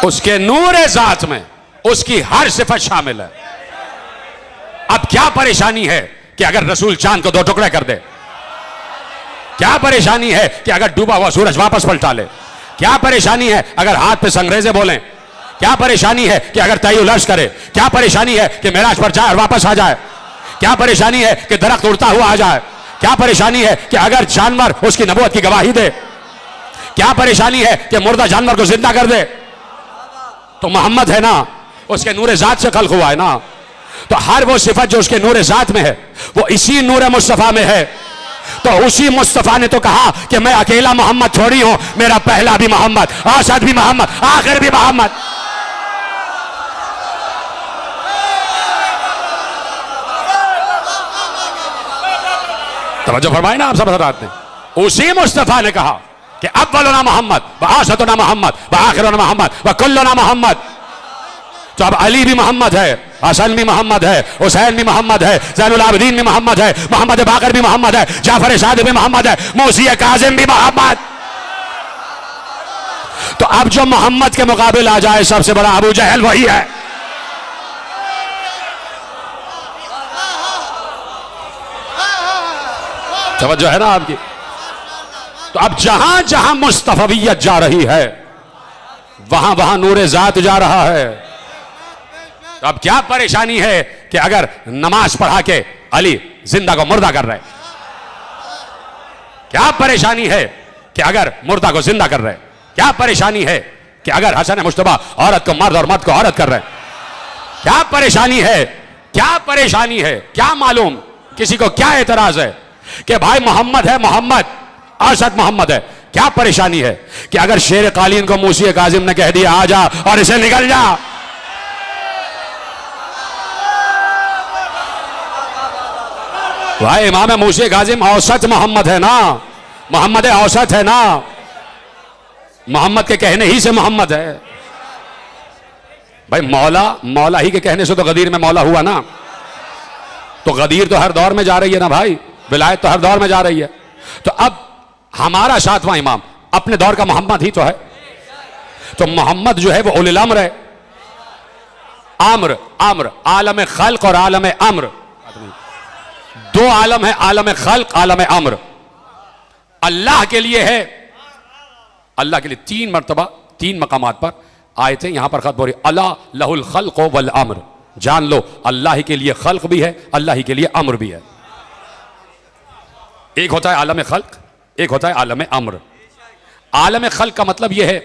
उसके नूर जात में उसकी हर सिफत शामिल है। अब क्या परेशानी है कि अगर रसूल चांद को दो टुकड़े कर दे? क्या परेशानी है कि अगर डूबा हुआ सूरज वापस पलटा ले? क्या परेशानी है अगर हाथ पे संग्रेजे बोलें? क्या परेशानी है कि अगर तय्युल अर्श करे? क्या परेशानी है कि मेराज पर जाए और वापस आ जाए? क्या परेशानी है कि दरख्त उड़ता हुआ आ जाए? क्या परेशानी है कि अगर जानवर उसकी नबूवत की गवाही दे? क्या परेशानी है कि मुर्दा जानवर को जिंदा कर दे? तो मोहम्मद है ना, उसके नूर जात से खल्क हुआ है ना, तो हर वो सिफत जो उसके नूर जात में है वो इसी नूर मुस्तफा में है। तो उसी मुस्तफा ने तो कहा कि मैं अकेला मोहम्मद थोड़ी हूं, मेरा पहला भी मोहम्मद, औसत भी मोहम्मद, आखिर भी मोहम्मद। तवज्जो फरमाए ना आप सब हज़रात ने। उसी मुस्तफा ने कहा कि अव्वलुना मोहम्मद व औसतुना मोहम्मद व आखिरुना मोहम्मद व कुल्लुना मोहम्मद। तो अब अली भी मोहम्मद है, हसन भी मोहम्मद है, हुसैन भी मोहम्मद है, ज़ैनुल आबिदीन भी मोहम्मद है, मोहम्मद बाकर भी मोहम्मद है, जाफर सादिक भी मोहम्मद है, मूसी काज़िम भी मोहम्मद। तो अब जो मोहम्मद के मुकाबले आ जाए सबसे बड़ा अबू जहल वही है। तवज्जो है ना आपकी? तो अब जहां जहां मुस्तफवियत जा रही है वहां वहां नूरे जात जा रहा है। तो अब क्या परेशानी है कि अगर नमाज पढ़ा के अली जिंदा को मुर्दा कर रहे? क्या परेशानी है कि अगर मुर्दा को जिंदा कर रहे? क्या परेशानी है कि अगर हसन मुश्तबा औरत को मर्द और मर्द को औरत कर रहे? क्या परेशानी है? क्या परेशानी है? क्या मालूम किसी को क्या एतराज है कि भाई मोहम्मद है, मोहम्मद औसत मोहम्मद है? क्या परेशानी है कि अगर शेर कालीन को मूसी काजिम ने कह दिया आ जा और इसे निकल जा? भाई इमाम मूसी काजिम औसत मोहम्मद है ना, मोहम्मद औसत है ना, मोहम्मद के कहने ही से मोहम्मद है। भाई मौला, मौला ही के कहने से तो गदीर में मौला हुआ ना। तो गदीर तो हर दौर में जा रही है ना भाई, विलायत तो हर दौर में जा रही है। तो अब हमारा सातवां इमाम अपने दौर का मोहम्मद ही तो है। तो मोहम्मद जो है वो उलिल अम्र है। आम्र, आम्र आलम खल्क और आलम अम्र, दो आलम है, आलम खल्क, आलम अम्र। अल्लाह के लिए है, अल्लाह के लिए 3 मरतबा 3 मकामात पर आए थे। यहां पर खत्म हो रही अला लहुल खल्क वल अम्र। जान लो अल्लाह ही के लिए खल्क भी है, अल्लाह ही के लिए अम्र भी है। एक होता है आलम खल्क, एक होता है आलम अम्र। आलम खल्क का मतलब यह है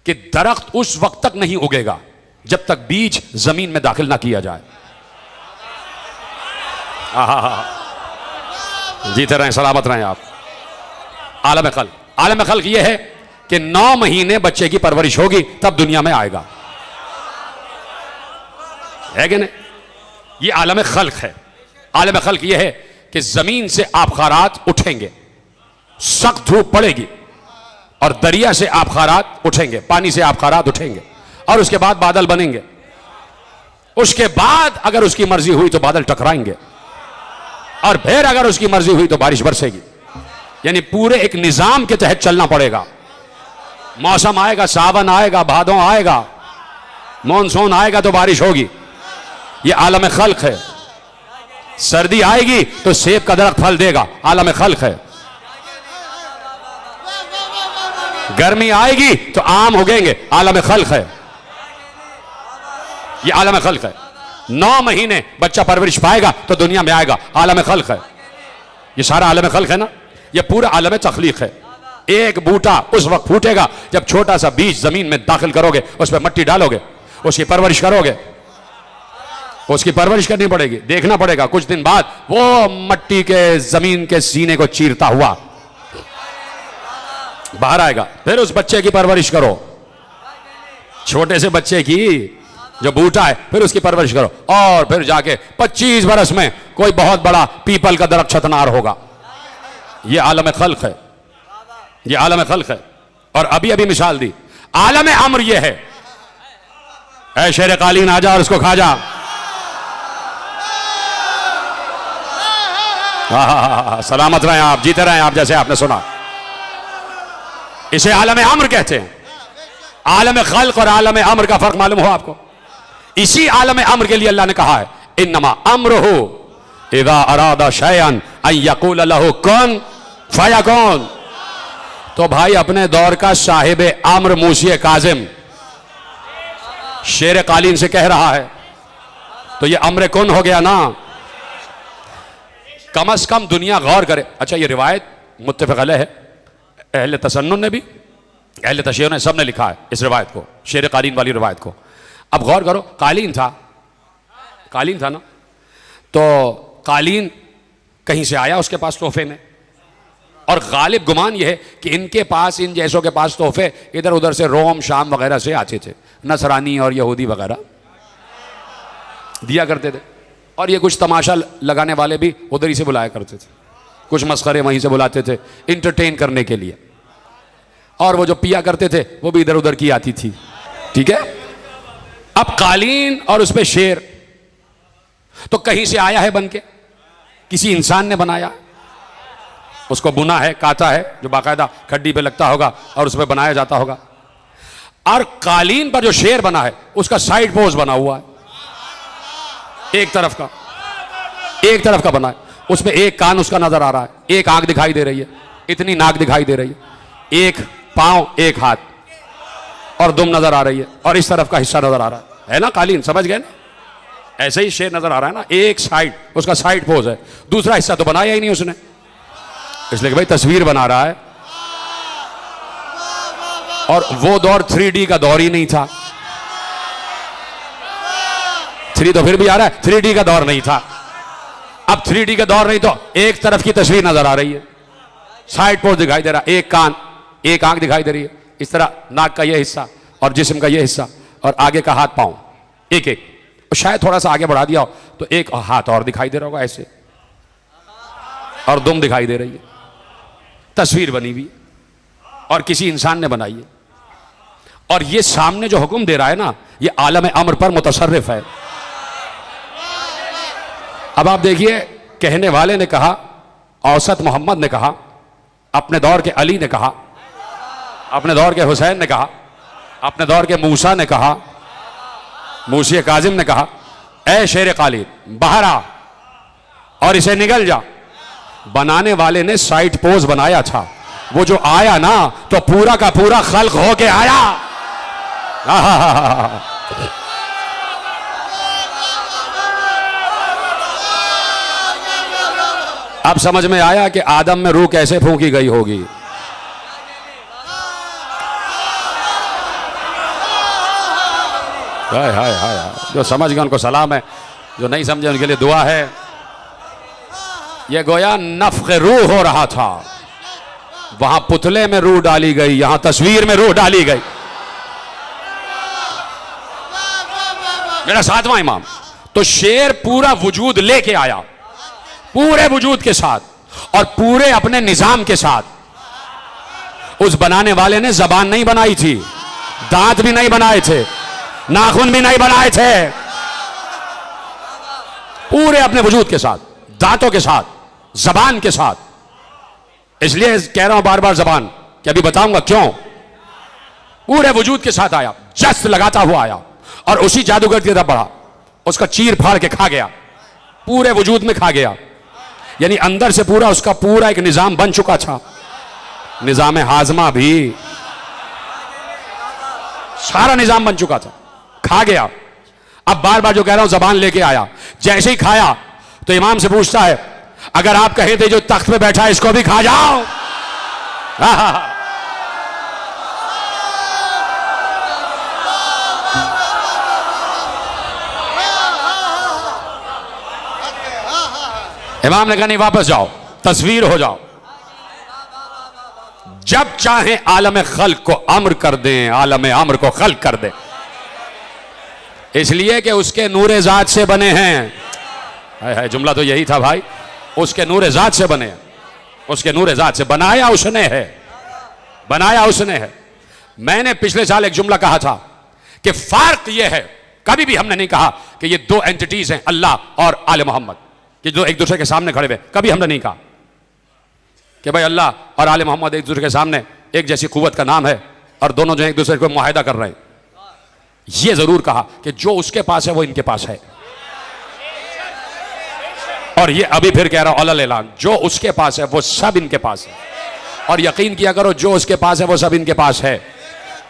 कि दरख्त उस वक्त तक नहीं उगेगा जब तक बीज जमीन में दाखिल ना किया जाए। जीते रहें, सलामत रहें आप। आलम खल्क, आलम खल्क यह है कि 9 महीने बच्चे की परवरिश होगी तब दुनिया में आएगा, है कि नहीं? यह आलम खल्क है। आलम खल्क यह है कि जमीन से आबखारात उठेंगे, सख्त धूप पड़ेगी और दरिया से आबखारात उठेंगे, पानी से आबखारात उठेंगे और उसके बाद बादल बनेंगे। उसके बाद अगर उसकी मर्जी हुई तो बादल टकराएंगे और फिर अगर उसकी मर्जी हुई तो बारिश बरसेगी। यानी पूरे एक निजाम के तहत चलना पड़ेगा। मौसम आएगा, सावन आएगा, भादों आएगा, मॉनसून आएगा तो बारिश होगी। यह आलम खल्क है। सर्दी आएगी तो सेब का दरख्त फल देगा, आलम खल्क है। गर्मी आएगी तो आम उगेंगे, आलम खल्क है। यह आलम खल्क है। 9 महीने बच्चा परवरिश पाएगा तो दुनिया में आएगा, आलम खल्क है। यह सारा आलम खल्क है ना, यह पूरा आलम तख्लीक है। एक बूटा उस वक्त फूटेगा जब छोटा सा बीज जमीन में दाखिल करोगे, उस पर मिट्टी डालोगे, उसकी परवरिश करोगे, उसकी परवरिश करनी पड़ेगी। देखना पड़ेगा कुछ दिन बाद वो मट्टी के जमीन के सीने को चीरता हुआ बाहर आएगा। फिर उस बच्चे की परवरिश करो, छोटे से बच्चे की जो बूटा है, फिर उसकी परवरिश करो और फिर जाके 25 बरस में कोई बहुत बड़ा पीपल का दरख्त छतनार होगा। यह आलम खल्क है, यह आलम खल्क है। और अभी अभी मिसाल दी, आलम अम्र यह है, ऐ शेर कालीन आजा और उसको खा जा। सलामत रहें आप, जीते रहें आप, जैसे आपने सुना। इसे आलम अम्र कहते हैं। आलम खल्क और आलम अम्र का फर्क मालूम हो आपको? इसी आलम अम्र के लिए अल्लाह ने कहा है इन्नमा अम्रुहु इज़ा अरादा शयअन अन यक़ूल लहू कुन फयकुन। तो भाई अपने दौर का साहिब अम्र मूसी काजिम शेर कालीन से कह रहा है तो ये अम्र कुन हो गया ना। कम से कम दुनिया गौर करे। अच्छा ये रिवायत मुत्तफ़क़ अलैह है, अहले तसन्नुन ने भी, अहले तशय्युन ने, सब ने लिखा है इस रिवायत को, शेर कालीन वाली रिवायत को। अब गौर करो, कालीन था ना, तो कालीन कहीं से आया उसके पास तोहफे में, और गालिब गुमान यह है कि इनके पास, इन जैसों के पास तोहफे इधर उधर से रोम शाम वगैरह से आते थे, नसरानी और यहूदी वगैरह दिया करते थे, और ये कुछ तमाशा लगाने वाले भी उधर ही से बुलाया करते थे, कुछ मस्खरे वहीं से बुलाते थे इंटरटेन करने के लिए, और वो जो पिया करते थे वो भी इधर उधर की आती थी। ठीक है, अब कालीन और उस पे शेर तो कहीं से आया है बन के, किसी इंसान ने बनाया, उसको बुना है, काटा है, जो बाकायदा खड्डी पे लगता होगा और उस पर बनाया जाता होगा। और कालीन पर जो शेर बना है उसका साइड पोज बना हुआ है, एक तरफ का बना है, उसमें एक कान उसका नजर आ रहा है, एक आंख दिखाई दे रही है, इतनी नाक दिखाई दे रही है, एक पांव, एक हाथ और दुम नजर आ रही है, और इस तरफ का हिस्सा नजर आ रहा है ना कालीन, समझ गए ना? ऐसे ही शेर नजर आ रहा है ना, एक साइड उसका साइड पोज है, दूसरा हिस्सा तो बनाया ही नहीं उसने, इसलिए कि भाई तस्वीर बना रहा है। और वो दौर 3D का दौर ही नहीं था, 3 तो फिर भी आ रहा है, 3D का दौर नहीं था। अब 3D का दौर नहीं तो एक तरफ की तस्वीर नजर आ रही है, साइड पोज दिखाई दे रहा, एक कान, एक आंख दिखाई दे रही है, इस तरह नाक का ये हिस्सा और जिस्म का ये हिस्सा और आगे का हाथ पांव एक एक, और शायद थोड़ा सा आगे बढ़ा दिया हो तो एक हाथ और दिखाई दे रहा होगा ऐसे, और दुम दिखाई दे रही है, तस्वीर बनी हुई और किसी इंसान ने बनाई है, और ये सामने जो हुक्म दे रहा है ना, ये आलम अम्र पर मुतसर्रिफ है। अब आप देखिए, कहने वाले ने कहा, औसत मोहम्मद ने कहा, अपने दौर के अली ने कहा, अपने दौर के हुसैन ने कहा, अपने दौर के मूसा ने कहा, मूसी काजिम ने कहा, ऐ शेर कालीन बाहर आ और इसे निगल जा। बनाने वाले ने साइड पोज बनाया था, वो जो आया ना तो पूरा का पूरा खल्क होके आया। अब समझ में आया कि आदम में रूह कैसे फूंकी गई होगी। हाय हाय हाय, जो समझ गए उनको सलाम है, जो नहीं समझे उनके लिए दुआ है। ये गोया नफ्ख रूह हो रहा था, वहां पुतले में रूह डाली गई, यहां तस्वीर में रूह डाली गई। मेरा 7वां इमाम तो शेर पूरा वजूद लेके आया, पूरे वजूद के साथ और पूरे अपने निजाम के साथ। उस बनाने वाले ने जबान नहीं बनाई थी, दांत भी नहीं बनाए थे, नाखून भी नहीं बनाए थे, पूरे अपने वजूद के साथ, दांतों के साथ, जबान के साथ। इसलिए कह रहा हूं बार बार जबान, कि अभी बताऊंगा क्यों। पूरे वजूद के साथ आया, जस्त लगाता हुआ आया और उसी जादूगर की तरफ बढ़ा, उसका चीर फाड़ के खा गया, पूरे वजूद में खा गया। यानी अंदर से पूरा उसका पूरा एक निजाम बन चुका था, निजाम हाजमा भी, सारा निजाम बन चुका था, खा गया। अब बार बार जो कह रहा हूं जबान लेके आया, जैसे ही खाया तो इमाम से पूछता है, अगर आप कहे थे जो तख्त पे बैठा है इसको भी खा जाओ। इमाम ने कहा नहीं, वापस जाओ, तस्वीर हो जाओ। जब चाहे आलम खल्क को अम्र कर दें, आलम अम्र को खल्क कर दें, इसलिए कि उसके नूरे जात से बने हैं। है जुमला तो यही था भाई, उसके नूरे जात से बने हैं, उसके नूरे जात से, बनाया उसने है, बनाया उसने है। मैंने पिछले साल एक जुमला कहा था कि फर्क यह है, कभी भी हमने नहीं कहा कि ये दो एंटिटीज हैं, अल्लाह और आले मोहम्मद, कि जो एक दूसरे के सामने खड़े हुए, कभी हमने नहीं कहा कि भाई अल्लाह और आले मोहम्मद एक दूसरे के सामने एक जैसी कुव्वत का नाम है और दोनों जो एक दूसरे को मुआहिदा कर रहे हैं। ये जरूर कहा कि जो उसके पास है वो इनके पास है, और ये अभी फिर कह रहा हूं अलल ऐलान, जो उसके पास है वो सब इनके पास है। और यकीन किया करो, जो उसके पास है वो सब इनके पास है।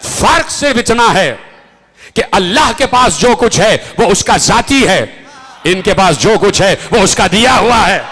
फर्क सिर्फ इतना है कि अल्लाह के पास जो कुछ है वो उसका जाती है, इनके पास जो कुछ है वो उसका दिया हुआ है।